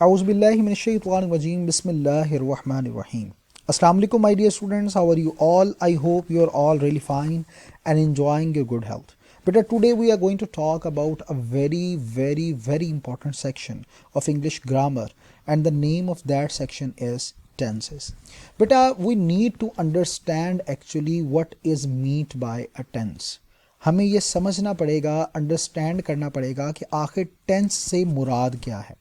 Auzubillahiminash-shaytanir-rajim. Bismillahir-rahmanir-rahim. Assalamu alaikum, my dear students. How are you all? I hope you are all really fine and enjoying your good health. But today we are going to talk about a very important section of English grammar, and the name of that section is tenses. But we need to understand actually what is meant by a tense. हमें ये समझना पड़ेगा, understand करना पड़ेगा कि आखिर tense से मुराद क्या है।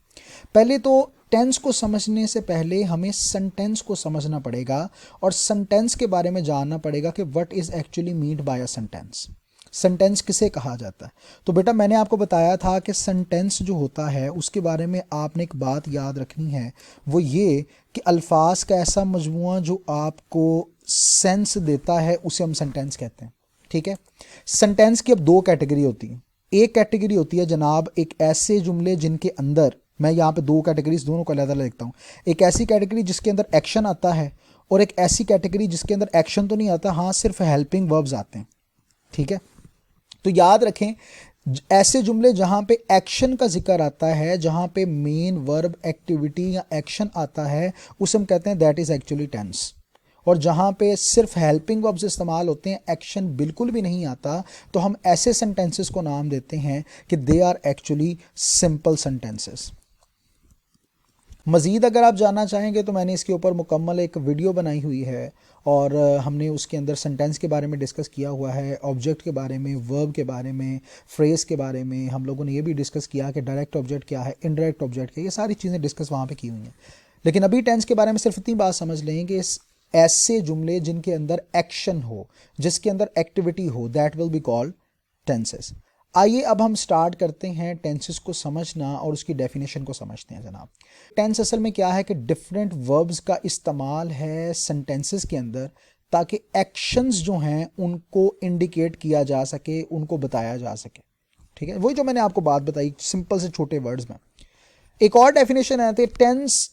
पहले तो टेंस को समझने से पहले हमें सेंटेंस को समझना पड़ेगा और सेंटेंस के बारे में जानना पड़ेगा कि what is actually meant by a sentence. Sentence किसे कहा जाता है? तो बेटा मैंने आपको बताया था कि सेंटेंस जो होता है उसके बारे में आपने एक बात याद रखनी है, वो ये कि अल्फाज का ऐसा मजमुआ जो आपको सेंस देता है उसे हम सेंटेंस कहते हैं। ठीक है, सेंटेंस की अब दो कैटेगरी होती है। एक कैटेगरी होती है जनाब एक ऐसे जुमले जिनके अंदर, मैं यहाँ पे दो कैटेगरीज दोनों को अलग-अलग लिखता हूँ। एक ऐसी कैटेगरी जिसके अंदर एक्शन आता है और एक ऐसी कैटेगरी जिसके अंदर एक्शन तो नहीं आता, हाँ सिर्फ हेल्पिंग वर्ब्स आते हैं। ठीक है, तो याद रखें ऐसे जुमले जहाँ पे एक्शन का जिक्र आता है, जहाँ पे मेन वर्ब एक्टिविटी या एक्शन आता है, उसे हम कहते हैं दैट इज एक्चुअली टेंस। और जहाँ पे सिर्फ हेल्पिंग वर्ब्स इस्तेमाल होते हैं, एक्शन बिल्कुल भी नहीं आता, तो हम ऐसे सेंटेंसेस को नाम देते हैं कि they are actually simple sentences. मज़ीद अगर आप जानना चाहेंगे तो मैंने इसके ऊपर मुकम्मल एक वीडियो बनाई हुई है और हमने उसके अंदर सेंटेंस के बारे में डिस्कस किया हुआ है, ऑब्जेक्ट के बारे में, वर्ब के बारे में, फ्रेज के बारे में। हम लोगों ने ये भी डिस्कस किया कि डायरेक्ट ऑब्जेक्ट क्या है, इनडायरेक्ट ऑब्जेक्ट क्या है, ये सारी चीज़ें डिस्कस वहाँ पे की हुई हैं। लेकिन अभी टेंस के बारे में सिर्फ इतनी बात समझ लें कि ऐसे जुमले जिनके अंदर एक्शन हो, जिसके अंदर एक्टिविटी हो, that will be called tenses. आइए अब हम स्टार्ट करते हैं टेंसेस को समझना और उसकी डेफिनेशन को समझते हैं जनाब। टेंस असल में क्या है कि डिफरेंट वर्ब्स का इस्तेमाल है सेंटेंसेस के अंदर ताकि एक्शंस जो हैं उनको इंडिकेट किया जा सके, उनको बताया जा सके। ठीक है, वही जो मैंने आपको बात बताई सिंपल से छोटे वर्ड्स में। एक और डेफिनेशन है, टेंस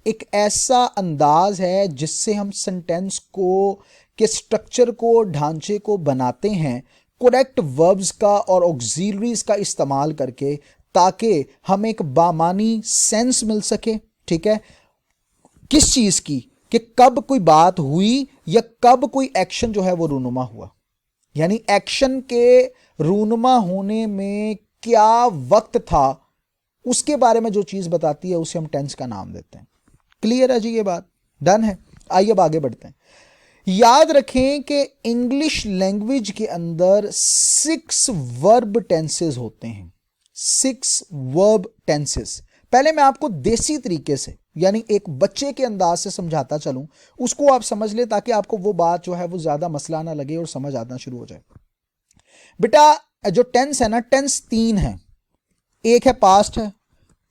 एक ऐसा अंदाज है जिससे हम सेंटेंस को के स्ट्रक्चर को, ढांचे को बनाते हैं करेक्ट वर्ब्स का और ऑक्सिलरीज का इस्तेमाल करके, ताकि हमें एक बामानी सेंस मिल सके। ठीक है, किस चीज की, कि कब कोई बात हुई या कब कोई एक्शन जो है वो रूनुमा हुआ, यानी एक्शन के रूनुमा होने में क्या वक्त था, उसके बारे में जो चीज बताती है उसे हम टेंस का नाम देते हैं। क्लियर है जी, ये बात डन है। आइए अब आगे बढ़ते हैं। याद रखें कि इंग्लिश लैंग्वेज के अंदर 6 वर्ब टेंसेस होते हैं। 6 वर्ब टेंसेस। पहले मैं आपको देसी तरीके से, यानी एक बच्चे के अंदाज से समझाता चलूं, उसको आप समझ ले ताकि आपको वो बात जो है वो ज्यादा मसला ना लगे और समझ आना शुरू हो जाए। बेटा जो टेंस है ना, टेंस 3 है। एक है पास्ट है,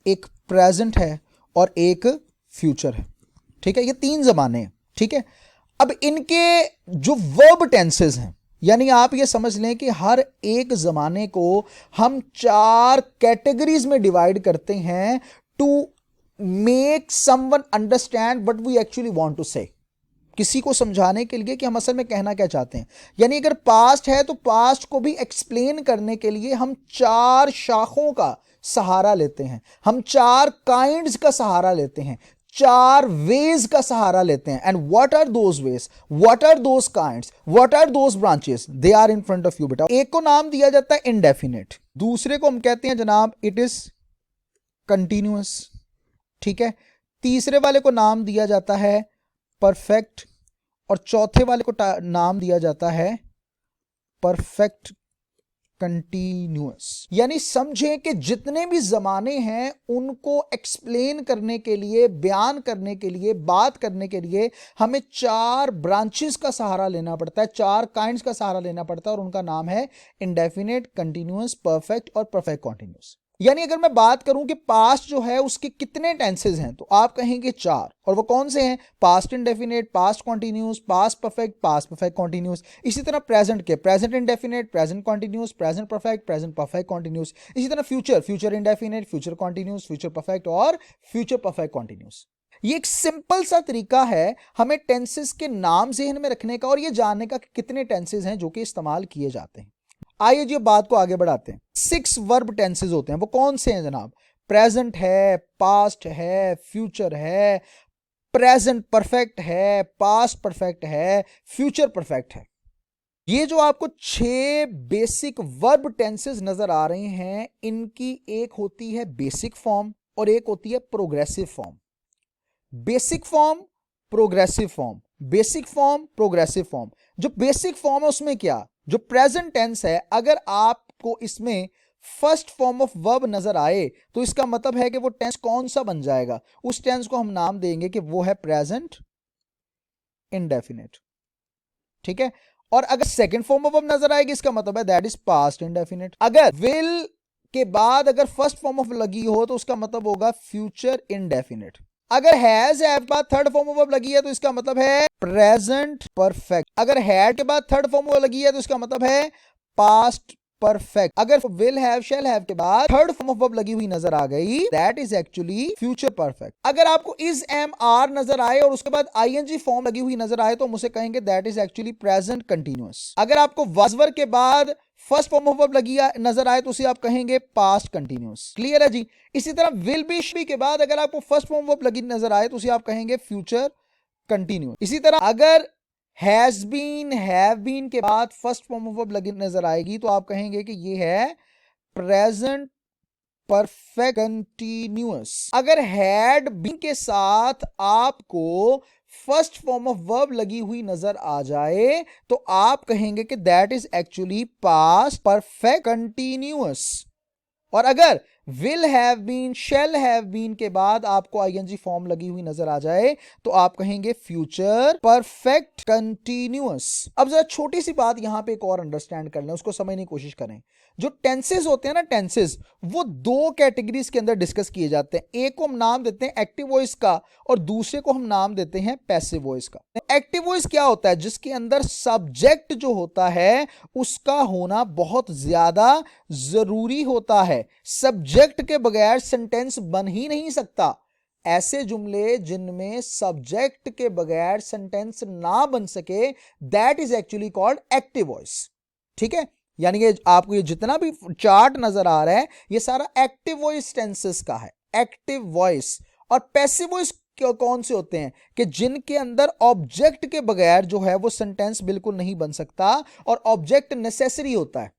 एक प्रेजेंट है और एक फ्यूचर है। ठीक है, ये 3 जमाने हैं। ठीक है, अब इनके जो वर्ब टेंसेस हैं, यानी आप ये समझ लें कि हर एक जमाने को हम 4 कैटेगरीज में डिवाइड करते हैं to make someone understand what we actually want to say. किसी को समझाने के लिए कि हम असल में कहना क्या चाहते हैं। यानी अगर पास्ट है तो पास्ट को भी एक्सप्लेन करने के लिए हम 4 शाखों का सहारा लेते हैं, हम 4 काइंड्स का सहारा लेते हैं, 4 वेज का सहारा लेते हैं। And what are those ways, what are those kinds, what are those branches, they are in front of you. बेटा एक को नाम दिया जाता है इनडेफिनेट, दूसरे को हम कहते हैं जनाब इट इज कंटिन्यूअस। ठीक है, तीसरे वाले को नाम दिया जाता है परफेक्ट और चौथे वाले को नाम दिया जाता है परफेक्ट कंटिन्यूअस। यानी समझें कि जितने भी जमाने हैं उनको एक्सप्लेन करने के लिए, बयान करने के लिए, बात करने के लिए हमें 4 ब्रांचेस का सहारा लेना पड़ता है, 4 काइंड्स का सहारा लेना पड़ता है और उनका नाम है इंडेफिनेट, कंटिन्यूअस, परफेक्ट और परफेक्ट कॉन्टिन्यूअस। यानी अगर मैं बात करूं कि पास्ट जो है उसके कितने टेंसेस हैं, तो आप कहेंगे 4, और वो कौन से हैं? Past indefinite, past continuous, past perfect continuous. इसी तरह प्रेजेंट के present indefinite, present continuous, present perfect continuous. इसी तरह future indefinite, future continuous, future perfect और फ्यूचर परफेक्ट कॉन्टिन्यूअस। ये एक सिंपल सा तरीका है हमें टेंसेस के नाम ज़हन में रखने का और ये जानने का कि कितने टेंसेस हैं जो कि इस्तेमाल किए जाते हैं। आइए जी बात को आगे बढ़ाते हैं। 6 वर्ब टेंसेस होते हैं, वो कौन से हैं जनाब? प्रेजेंट है, पास्ट है, फ्यूचर है, प्रेजेंट परफेक्ट है, पास्ट परफेक्ट है, फ्यूचर परफेक्ट है। ये जो आपको 6 बेसिक वर्ब टेंसेस नजर आ रहे हैं, इनकी एक होती है बेसिक फॉर्म और एक होती है progressive form. Basic form, progressive form, basic form, progressive form. जो बेसिक फॉर्म है उसमें क्या, जो प्रेजेंट टेंस है, अगर आपको इसमें फर्स्ट फॉर्म ऑफ वर्ब नजर आए तो इसका मतलब है कि वो टेंस कौन सा बन जाएगा, उस टेंस को हम नाम देंगे कि वो है प्रेजेंट इंडेफिनिट। ठीक है। और अगर सेकंड फॉर्म ऑफ वर्ब नजर आएगी, इसका मतलब है दैट इज पास्ट इंडेफिनिट। अगर विल के बाद अगर फर्स्ट फॉर्म ऑफ लगी हो तो उसका मतलब होगा फ्यूचर इंडेफिनिट। अगर हैज के बाद थर्ड फॉर्म ऑफ वर्ब लगी है तो इसका मतलब है प्रेजेंट परफेक्ट। अगर हैड के बाद थर्ड फॉर्म ऑफ वर्ब लगी है तो इसका मतलब है पास्ट परफेक्ट। अगर विल हैव, शैल हैव के बाद थर्ड फॉर्म ऑफ वर्ब लगी हुई नजर आ गई, that is actually future perfect. अगर आपको इज, एम, आर नजर आए और उसके बाद आईएनजी फॉर्म लगी हुई नजर आए तो हम उसे कहेंगे that is actually present continuous. अगर आपको वाज वर्ब के बाद फर्स्ट फॉर्म ऑफ वर्ब लगी नजर आए तो उसे आप कहेंगे पास्ट कंटीन्यूअस। क्लियर है जी। इसी तरह विल बी के बाद अगर आपको फर्स्ट फॉर्म ऑफ वर्ब लगी नजर आए तो उसे आप कहेंगे फ्यूचर कंटीन्यूअस। इसी तरह अगर हैज बीन, हैव बीन के बाद फर्स्ट फॉर्म ऑफ वर्ब लगी नजर आएगी तो आप कहेंगे कि ये है प्रेजेंट परफेक्ट कंटीन्यूअस। अगर हैड बीन के साथ आपको फर्स्ट फॉर्म ऑफ वर्ब लगी हुई नजर आ जाए तो आप कहेंगे कि that is actually past perfect continuous. और अगर will have been, shall have been के बाद आपको आईएनजी फॉर्म लगी हुई नजर आ जाए तो आप कहेंगे फ्यूचर परफेक्ट कंटीन्यूअस। अब जरा छोटी सी बात यहां पे एक और अंडरस्टैंड कर लें, उसको समझने की कोशिश करें। जो टेंसेस होते हैं ना, टेंसेस वो दो कैटेगरीज के अंदर डिस्कस किए जाते हैं। एक को हम नाम देते हैं एक्टिव वॉइस का और दूसरे को हम नाम देते हैं पैसिव वॉइस का। एक्टिव वॉइस क्या होता है, जिसके अंदर सब्जेक्ट जो होता है उसका होना बहुत ज्यादा जरूरी होता है। सब्जेक्ट के बगैर सेंटेंस बन ही नहीं सकता। ऐसे जुमले जिनमें सब्जेक्ट के बगैर सेंटेंस ना बन सके, that is actually called active voice. ठीक है। यानी कि आपको ये जितना भी चार्ट नजर आ रहा है ये सारा एक्टिव वॉइस टेंसेस का है, एक्टिव वॉइस। और पैसिव वॉइस कौन से होते हैं कि जिनके अंदर ऑब्जेक्ट के बगैर जो है वो सेंटेंस बिल्कुल नहीं बन सकता और ऑब्जेक्ट नेसेसरी होता है।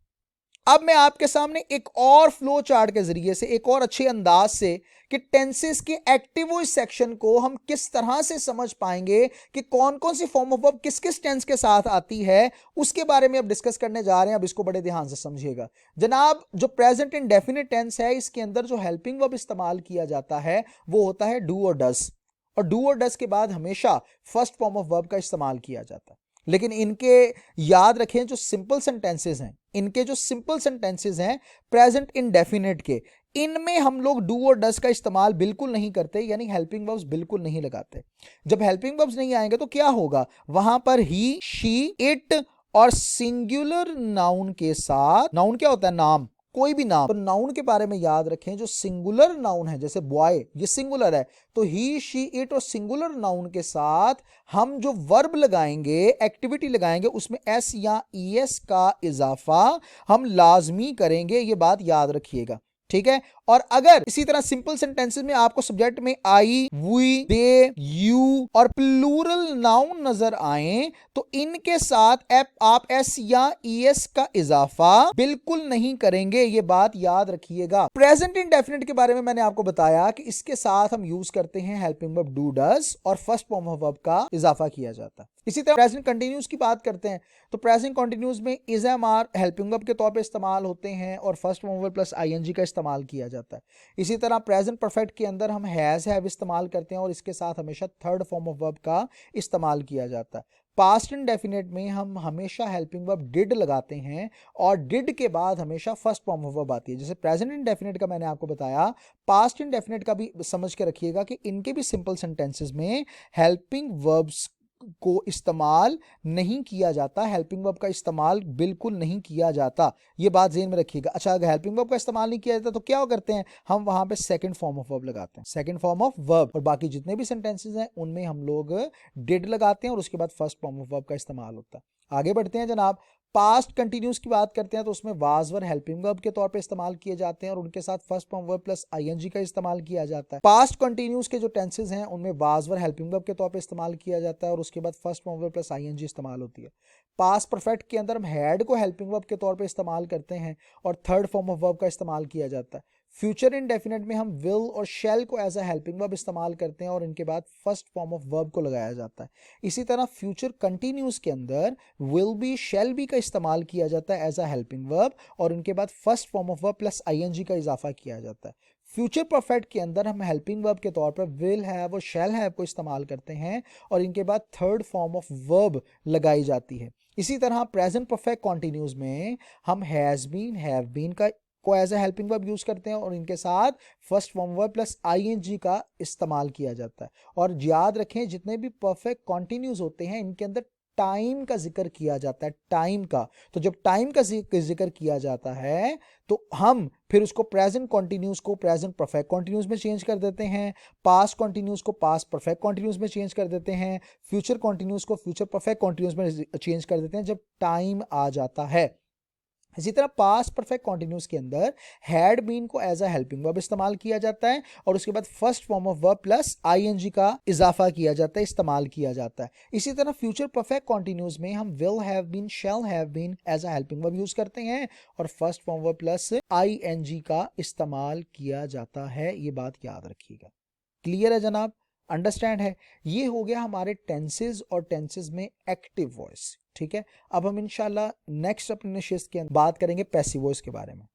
अब मैं आपके सामने एक और फ्लो चार्ट के जरिए से, एक और अच्छे अंदाज से कि टेंसेस के एक्टिव वॉइस सेक्शन को हम किस तरह से समझ पाएंगे कि कौन कौन सी फॉर्म ऑफ वर्ब किस किस टेंस के साथ आती है, उसके बारे में अब डिस्कस करने जा रहे हैं। अब इसको बड़े ध्यान से समझिएगा जनाब। जो प्रेजेंट इंडेफिनिट टेंस है इसके अंदर जो हेल्पिंग वर्ब इस्तेमाल किया जाता है वो होता है डू और डज। और डू और डज के बाद हमेशा फर्स्ट फॉर्म ऑफ वर्ब का इस्तेमाल किया जाता है। लेकिन इनके याद रखें जो सिंपल सेंटेंसेस हैं, इनके जो सिंपल सेंटेंसेस हैं प्रेजेंट इंडेफिनिट के, इनमें हम लोग डू और डज का इस्तेमाल बिल्कुल नहीं करते, यानी हेल्पिंग वर्ब्स बिल्कुल नहीं लगाते। जब हेल्पिंग वर्ब्स नहीं आएंगे तो क्या होगा, वहां पर ही, शी, इट और सिंगुलर नाउन के साथ, नाउन क्या होता है, नाम, कोई भी नाम, तो नाउन के बारे में याद रखें जो सिंगुलर नाउन है, जैसे बॉय ये सिंगुलर है तो ही, शी, इट और सिंगुलर नाउन के साथ हम जो वर्ब लगाएंगे, एक्टिविटी लगाएंगे, उसमें एस या ईएस का इजाफा हम लाजमी करेंगे, ये बात याद रखिएगा। ठीक है। और अगर इसी तरह सिंपल सेंटेंसेस में आपको सब्जेक्ट में आई, वी, दे, यू और प्लूरल नाउन नजर आए तो इनके साथ आप एस या ईएस का इजाफा बिल्कुल नहीं करेंगे, ये बात याद रखिएगा। प्रेजेंट इंडेफिनिट के बारे में मैंने आपको बताया कि इसके साथ हम यूज करते हैं हेल्पिंग वर्ब डू डज और फर्स्ट फॉर्म ऑफ वर्ब का इजाफा किया जाता है। इसी तरह प्रेजेंट कंटिन्यूस की बात करते हैं तो प्रेजेंट कंटिन्यूस में is, am, are helping verb के तौर पे इस्तेमाल होते हैं और first form of verb plus ING का इस्तेमाल किया जाता है। इसी तरह प्रेजेंट परफेक्ट के अंदर हम हैज, हैव इस्तेमाल करते हैं और इसके साथ हमेशा थर्ड फॉर्म ऑफ वर्ब का इस्तेमाल किया जाता है। पास्ट इंडेफिनिट में हम हमेशा हेल्पिंग वर्ब डिड लगाते हैं और डिड के बाद हमेशा फर्स्ट फॉर्म ऑफ वर्ब आती है। जैसे प्रेजेंट इंडेफिनिट का मैंने आपको बताया, पास्ट इंडेफिनिट का भी समझ के रखिएगा कि इनके भी सिंपल सेंटेंसेस में हेल्पिंग वर्ब्स को इस्तेमाल नहीं किया जाता, हेल्पिंग वर्ब का इस्तेमाल बिल्कुल नहीं किया जाता, ये बात ज़हन में रखिएगा। अच्छा, अगर हेल्पिंग वर्ब का इस्तेमाल नहीं किया जाता तो क्या करते हैं, हम वहां पे सेकंड फॉर्म ऑफ वर्ब लगाते हैं, सेकंड फॉर्म ऑफ वर्ब। और बाकी जितने भी सेंटेंसेस हैं उनमें हम लोग डिड लगाते हैं और उसके बाद फर्स्ट फॉर्म ऑफ वर्ब का इस्तेमाल होता है। आगे बढ़ते हैं जनाब। पास्ट कंटिन्यूस की बात करते हैं तो उसमें वाज वर हेल्पिंग वर्ब के तौर पे इस्तेमाल किए जाते हैं और उनके साथ first form verb plus ING का इस्तेमाल किया जाता है। पास्ट कंटिन्यूस के जो टेंसेज हैं उनमें वाज वर हेल्पिंग वर्ब के तौर पे इस्तेमाल किया जाता है और उसके बाद first form verb plus ING इस्तेमाल होती है। पास्ट परफेक्ट के अंदर हम हैड को हेल्पिंग वर्ब के तौर पे इस्तेमाल करते हैं और थर्ड फॉर्म ऑफ वर्ब का इस्तेमाल किया जाता है। फ्यूचर इंडेफिनेट में हम विल और शैल को एज अ हेल्पिंग वर्ब इस्तेमाल करते हैं और इनके बाद फर्स्ट फॉर्म ऑफ वर्ब को लगाया जाता है। इसी तरह फ्यूचर कंटिन्यूस के अंदर विल बी शैल बी का इस्तेमाल किया जाता है एज अ हेल्पिंग वर्ब और उनके बाद first form of verb plus ING का इजाफा किया जाता है। फ्यूचर परफेक्ट के अंदर हम हेल्पिंग वर्ब के तौर पर विल हैव और शैल हैव को इस्तेमाल करते हैं और इनके बाद थर्ड फॉर्म ऑफ वर्ब लगाई जाती है। इसी तरह प्रेजेंट परफेक्ट कॉन्टिन्यूज में हम हैज बीन, हैव बीन को as a helping verb use करते हैं और इनके साथ first form verb plus ING का इस्तेमाल किया जाता है। और याद रखें जितने भी परफेक्ट कॉन्टिन्यूज होते हैं इनके अंदर टाइम का जिक्र किया जाता है, टाइम का। तो जब टाइम का जिक्र किया जाता है तो हम फिर उसको प्रेजेंट कॉन्टिन्यूस को प्रेजेंट परफेक्ट कॉन्टिन्यूस में चेंज कर देते हैं, पास्ट कॉन्टिन्यूस को पास्ट परफेक्ट कॉन्टिन्यूस में चेंज कर देते हैं, फ्यूचर कॉन्टिन्यूस को फ्यूचर परफेक्ट कॉन्टिन्यूस में चेंज कर देते हैं जब टाइम आ जाता है। इसी तरह पास्ट परफेक्ट कॉन्टिन्यूस के अंदर हैड बीन को एज अ हेल्पिंग वर्ब इस्तेमाल किया जाता है और उसके बाद first form of verb plus ING का इजाफा किया जाता है, इस्तेमाल किया जाता है। इसी तरह फ्यूचर परफेक्ट कॉन्टिन्यूस में हम will have been, shall have been as a helping verb use करते हैं और first form verb plus ING का इस्तेमाल किया जाता है। ये बात याद रखिएगा। क्लियर है जनाब? अंडरस्टैंड है? ये हो गया हमारे टेंसेज और टेंसेज में एक्टिव वॉइस। ठीक है, अब हम इंशाल्लाह नेक्स्ट अपने शिफ्ट के बात करेंगे पैसिव वॉइस के बारे में।